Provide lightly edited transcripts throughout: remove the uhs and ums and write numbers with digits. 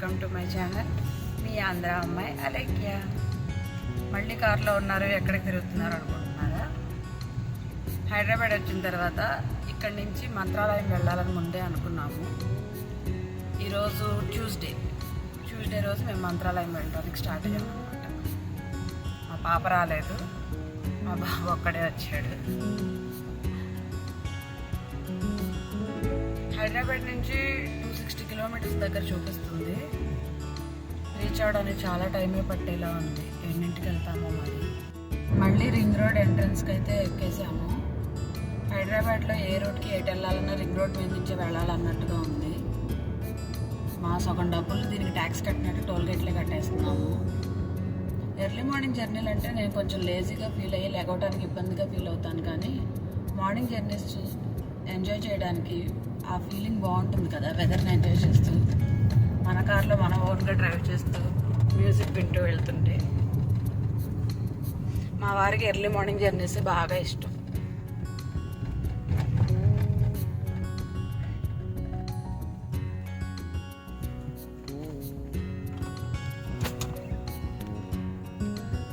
Welcome to my channel. మీ ఆంధ్ర అమ్మాయి అలేఖ్య. మళ్ళీ కార్లో ఉన్నారు, ఎక్కడికి తిరుగుతున్నారు అనుకుంటున్నారా? హైదరాబాద్ వచ్చిన తర్వాత ఇక్కడి నుంచి మంత్రాలయం వెళ్ళాలని ముందే అనుకున్నాము. ఈరోజు ట్యూస్డే రోజు మేము మంత్రాలయం వెళ్ళడానికి స్టార్ట్ అయ్యాము అనమాట. మా పాప రాలేదు, మా బాబు ఒక్కడే వచ్చాడు. హైదరాబాద్ నుంచి 260 కిలోమీటర్స్ దగ్గర చూపిస్తుంది. రీచ్ అవడానికి చాలా టైమే పట్టేలా ఉంది. ఎన్నింటికి వెళ్తామో మళ్ళీ రింగ్ రోడ్ ఎంట్రన్స్కి అయితే ఎక్కేసాము. హైదరాబాద్లో ఏ రోడ్కి ఎటు వెళ్ళాలన్నా రింగ్ రోడ్ మీద నుంచి వెళ్ళాలన్నట్టుగా ఉంది. మా సగం డబ్బులు దీనికి ట్యాక్స్ కట్టినట్టు టోల్ గేట్లే కట్టేస్తున్నాము. ఎర్లీ మార్నింగ్ జర్నీలు అంటే నేను కొంచెం లేజీగా ఫీల్ అయ్యి లేకపోవడానికి ఇబ్బందిగా ఫీల్ అవుతాను, కానీ మార్నింగ్ జర్నీస్ ఎంజాయ్ చేయడానికి ఆ ఫీలింగ్ బాగుంటుంది కదా. వెదర్ని ఎంజాయ్ చేస్తూ మన కార్లో మన ఓన్గా డ్రైవ్ చేస్తూ మ్యూజిక్ వింటూ వెళ్తుంటే. మా వారికి ఎర్లీ మార్నింగ్ జర్నీస్ బాగా ఇష్టం.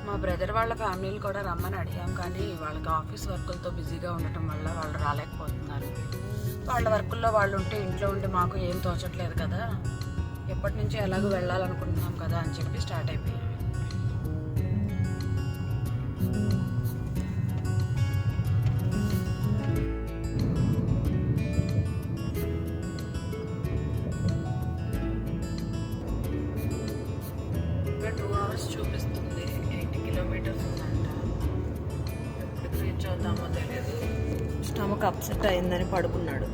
మా బ్రదర్ వాళ్ళ ఫ్యామిలీలు కూడా రమ్మని అడిగాం, కానీ వాళ్ళకి ఆఫీస్ వర్కులతో బిజీగా ఉండటం వల్ల వాళ్ళు రాలేకపోతున్నారు. వాళ్ళ వర్కుల్లో వాళ్ళు ఉంటే ఇంట్లో ఉంటే మాకు ఏం తోచట్లేదు కదా, ఎప్పటి నుంచి ఎలాగో వెళ్ళాలనుకుంటున్నాం కదా అని చెప్పి స్టార్ట్ అయిపోయాం. ఇంకా 2 hours చూపిస్తుంది. 80 కిలోమీటర్స్ ఉందంట. ఎప్పుడు రీచ్ అవుతామో తెలియదు. స్టమక్ అప్సెట్ అయిందని పడుకున్నాడు.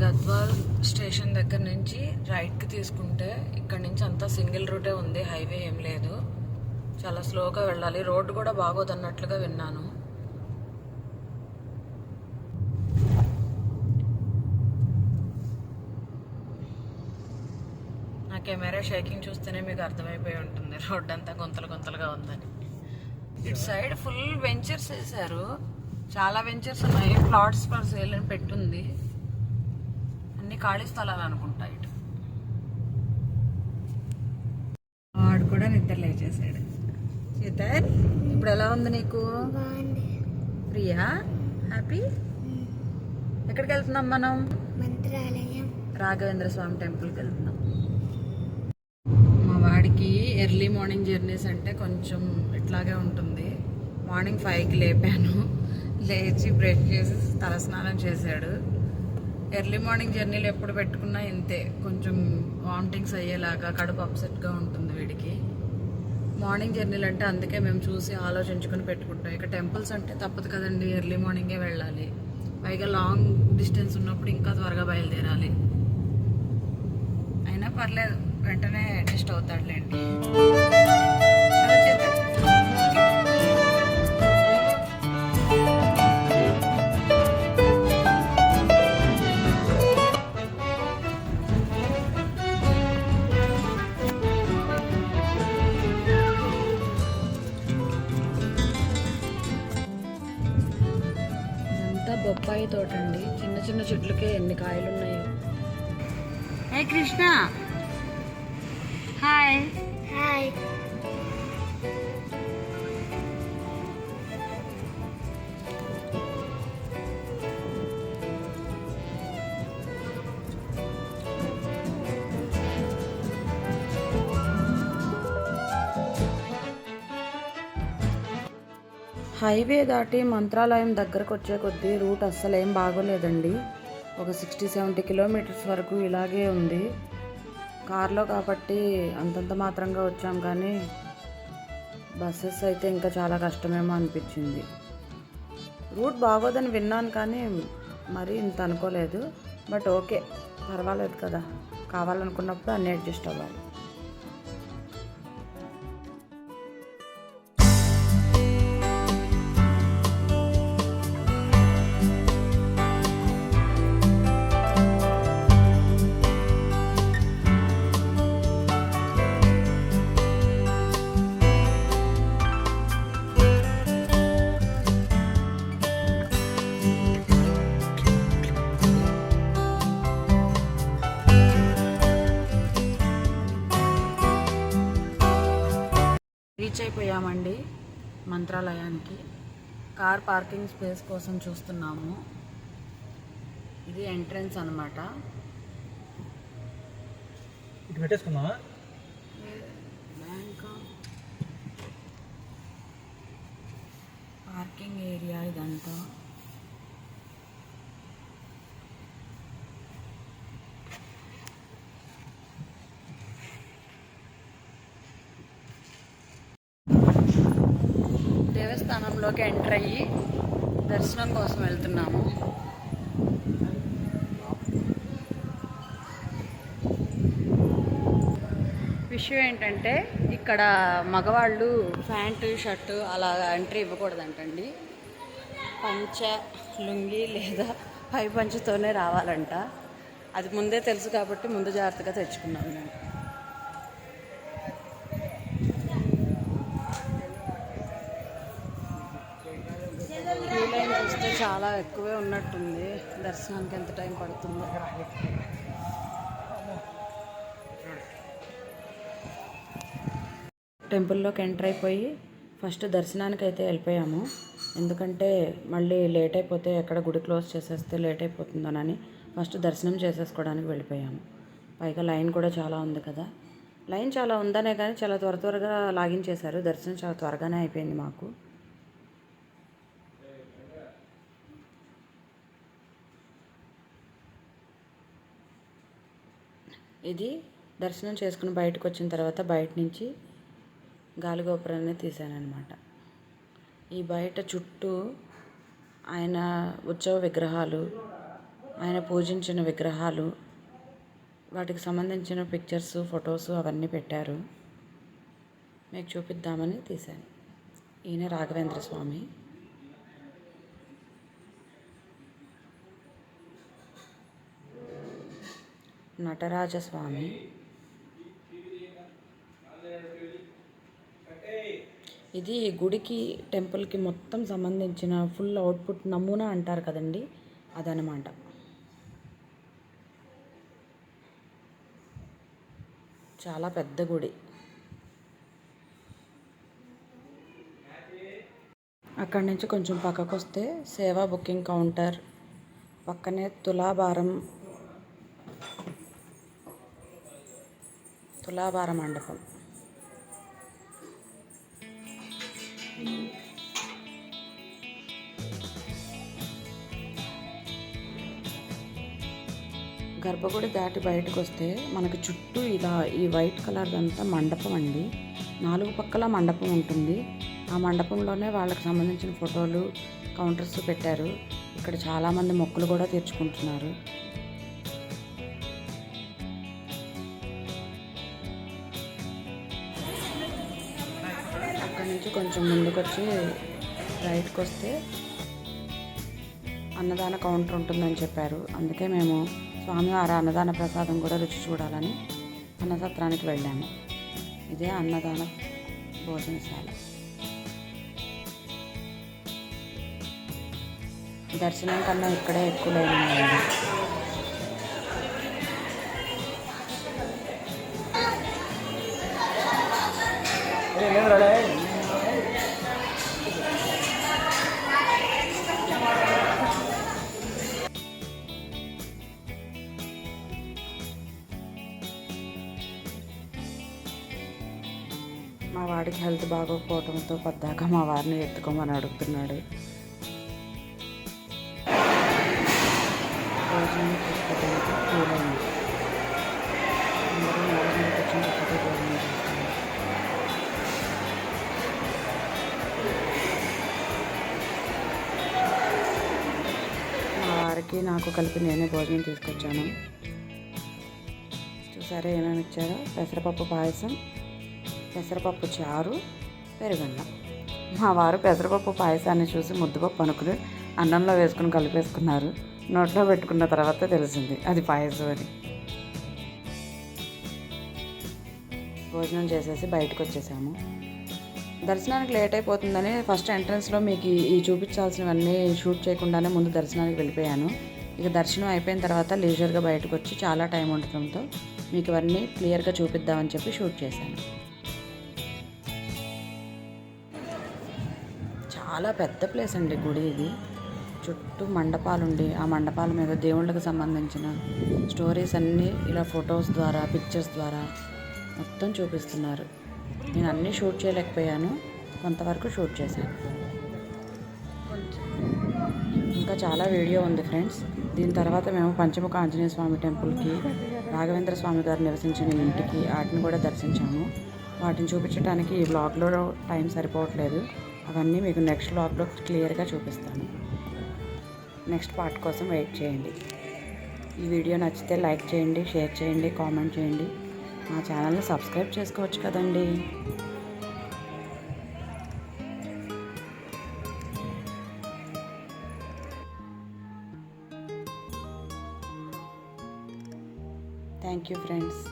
గద్వాల్ స్టేషన్ దగ్గర నుంచి రైట్కి తీసుకుంటే ఇక్కడ నుంచి అంతా సింగిల్ రూటే ఉంది, హైవే ఏం లేదు. చాలా స్లోగా వెళ్ళాలి. రోడ్డు కూడా బాగోదన్నట్లుగా విన్నాను. నా కెమెరా షేకింగ్ చూస్తేనే మీకు అర్థమైపోయి ఉంటుంది రోడ్డు అంతా గుంతలుగా ఉందని. ఇటు సైడ్ ఫుల్ వెంచర్స్ వేశారు, చాలా వెంచర్స్ ఉన్నాయి. ప్లాట్స్ ఫర్ సేల్ అని పెట్టుంది. అన్ని ఖాళీ స్థలాలు అనుకుంటా. ఇటు వాడు కూడా నిద్ర లేచేసాడు. సీతర్, ఇప్పుడు ఎలా ఉంది నీకు? ప్రియా, హ్యాపీ? ఎక్కడికి వెళ్తున్నాం మనం? మంత్రాలయం, రాఘవేంద్ర స్వామి టెంపుల్కి వెళ్తున్నాం. మా వాడికి ఎర్లీ మార్నింగ్ జర్నీస్ అంటే కొంచెం ఇట్లాగే ఉంటుంది. మార్నింగ్ 5కి లేపాను, లేచి బ్రష్ చేసి తలస్నానం చేశాడు. ఎర్లీ మార్నింగ్ జర్నీలు ఎప్పుడు పెట్టుకున్నా ఇంతే, కొంచెం వామిటింగ్స్ అయ్యేలాగా, కడుపు అప్సెట్గా ఉంటుంది వీడికి. మార్నింగ్ జర్నీలు అంటే అందుకే మేము చూసి ఆలోచించుకొని పెట్టుకుంటాం. ఇక టెంపుల్స్ అంటే తప్పదు కదండి, ఎర్లీ మార్నింగే వెళ్ళాలి. పైగా లాంగ్ డిస్టెన్స్ ఉన్నప్పుడు ఇంకా త్వరగా బయలుదేరాలి. అయినా పర్లేదు, వెంటనే అడ్జస్ట్ అవుతాడులేండి. బొప్పాయి తోట అండి. చిన్న చిన్న చెట్లకే ఎన్ని కాయలు ఉన్నాయో. హే కృష్ణ, హాయ్. హాయ్. హైవే దాటి మంత్రాలయం దగ్గరకు వచ్చే కొద్దీ రూట్ అస్సలు ఏం బాగోలేదండి. ఒక 60-70 కిలోమీటర్స్ వరకు ఇలాగే ఉంది. కార్లో కాబట్టి అంతంత మాత్రంగా వచ్చాం, కానీ బస్సెస్ అయితే ఇంకా చాలా కష్టమేమో అనిపించింది. రూట్ బాగోదని విన్నాను, కానీ మరీ ఇంత అనుకోలేదు. బట్ ఓకే, పర్వాలేదు కదా, కావాలనుకున్నప్పుడు అన్నీ అడ్జస్ట్ అవ్వాలి. అయ్యామండి మంత్రాలయానికి. కార్ పార్కింగ్ స్పేస్ కోసం చూస్తున్నాము. ఇది ఎంట్రన్స్ అన్నమాట. ఇటు పెట్టేసుకుందామా? బ్యాంక్ పార్కింగ్ ఏరియా ఇదంతా. దేవస్థానంలోకి ఎంటర్ అయ్యి దర్శనం కోసం వెళ్తున్నాము. విషయం ఏంటంటే ఇక్కడ మగవాళ్ళు ప్యాంటు షర్టు అలా ఎంట్రీ ఇవ్వకూడదంటండి. పంచ లుంగి లేదా పై పంచతోనే రావాలంట. అది ముందే తెలుసు కాబట్టి ముందు జాగ్రత్తగా తెచ్చుకున్నాము మేము. క్యూ లైన్ చూస్తే చాలా ఎక్కువే ఉన్నట్టుంది. దర్శనానికి ఎంత టైం పడుతుందో. టెంపుల్లోకి ఎంటర్ అయిపోయి ఫస్ట్ దర్శనానికి అయితే వెళ్ళిపోయాము. ఎందుకంటే మళ్ళీ లేట్ అయిపోతే ఎక్కడ గుడి క్లోజ్ చేసేస్తే లేట్ అయిపోతుందోనని ఫస్ట్ దర్శనం చేసేసుకోవడానికి వెళ్ళిపోయాము. పైగా లైన్ కూడా చాలా ఉంది కదా. లైన్ చాలా ఉందనే కానీ చాలా త్వరగా లాగించేశారు. దర్శనం చాలా త్వరగానే అయిపోయింది మాకు. ఇది దర్శనం చేసుకుని బయటకు వచ్చిన తర్వాత బయట నుంచి గాలిగోపురాన్ని తీశానమాట. ఈ బయట చుట్టూ ఆయన ఉత్సవ విగ్రహాలు, ఆయన పూజించిన విగ్రహాలు, వాటికి సంబంధించిన పిక్చర్స్, ఫొటోస్ అవన్నీ పెట్టారు. మీకు చూపిద్దామని తీశాను. ఈయన రాఘవేంద్ర స్వామి. నటరాజస్వామి. ఇది గుడికి టెంపుల్కి మొత్తం సంబంధించిన ఫుల్ అవుట్పుట్ నమూనా అంటారు కదండి, అదనమాట. చాలా పెద్ద గుడి. అక్కడి నుంచి కొంచెం పక్కకు వస్తే సేవా బుకింగ్ కౌంటర్, పక్కనే తులాభార మండపం. గర్భగుడి దాటి బయటకు వస్తే మనకు చుట్టూ ఇలా ఈ వైట్ కలర్ అంతా మండపం అండి. 4 పక్కల మండపం ఉంటుంది. ఆ మండపంలోనే వాళ్ళకి సంబంధించిన ఫోటోలు, కౌంటర్స్ పెట్టారు. ఇక్కడ చాలామంది మొక్కులు కూడా తీర్చుకుంటున్నారు. అక్కడి నుంచి కొంచెం ముందుకు వచ్చి రైట్కి వస్తే అన్నదాన కౌంటర్ ఉంటుందని చెప్పారు. అందుకే మేము స్వామివారి అన్నదాన ప్రసాదం కూడా రుచి చూడాలని అన్నసత్రానికి వెళ్ళాము. ఇదే అన్నదాన భోజనశాల. దర్శనం కన్నా ఇక్కడే ఎక్కువ లేదండి. మా వాడికి హెల్త్ బాగోకపోవడంతో పద్దాక మా వారిని ఎత్తుకోమని అడుగుతున్నాడు. భోజనం తీసుకోవడానికి క్యూలైంది. అందరూ భోజనం కూర్చొని ఒక్కటే భోజనం చేస్తున్నారు. మా వారికి నాకు కలిపి నేనే భోజనం తీసుకొచ్చాను. చూసారా ఏమేమి ఇచ్చారో? పెసరపప్పు పాయసం, పెసరపప్పు చారు, పెరుగన్నం. మా వారు పెసరపప్పు పాయసాన్ని చూసి ముద్దపప్పు అనుకుని అన్నంలో వేసుకుని కలిపేసుకున్నారు. నోట్లో పెట్టుకున్న తర్వాత తెలిసింది అది పాయసం అని. భోజనం చేసేసి బయటకు వచ్చేసాము. దర్శనానికి లేట్ అయిపోతుందని ఫస్ట్ ఎంట్రన్స్లో మీకు ఈ చూపించాల్సినవన్నీ షూట్ చేయకుండానే ముందు దర్శనానికి వెళ్ళిపోయాను. ఇక దర్శనం అయిపోయిన తర్వాత లీజర్గా బయటకు వచ్చి చాలా టైం ఉండటంతో మీకు ఇవన్నీ క్లియర్గా చూపిద్దామని చెప్పి షూట్ చేశాను. చాలా పెద్ద ప్లేస్ అండి గుడి ఇది. చుట్టూ మండపాలుండి ఆ మండపాల మీద దేవుళ్ళకి సంబంధించిన స్టోరీస్ అన్నీ ఇలా ఫొటోస్ ద్వారా పిక్చర్స్ ద్వారా మొత్తం చూపిస్తున్నారు. నేను అన్నీ షూట్ చేయలేకపోయాను, కొంతవరకు షూట్ చేశాను. ఇంకా చాలా వీడియో ఉంది ఫ్రెండ్స్. దీని తర్వాత మేము పంచముఖ ఆంజనేయ స్వామి టెంపుల్కి, రాఘవేంద్ర స్వామి గారు నివసించిన ఇంటికి వాటిని కూడా దర్శించాము. వాటిని చూపించడానికి ఈ వ్లాగ్లో టైం సరిపోవట్లేదు. అవన్నీ మీకు నెక్స్ట్ వ్లాగ్లో క్లియర్గా చూపిస్తాను. నెక్స్ట్ పార్ట్ కోసం వెయిట్ చేయండి. ఈ వీడియో నచ్చితే లైక్ చేయండి, షేర్ చేయండి, కామెంట్ చేయండి. మా ఛానల్ని సబ్స్క్రైబ్ చేసుకోవచ్చు కదండి. Thank you friends.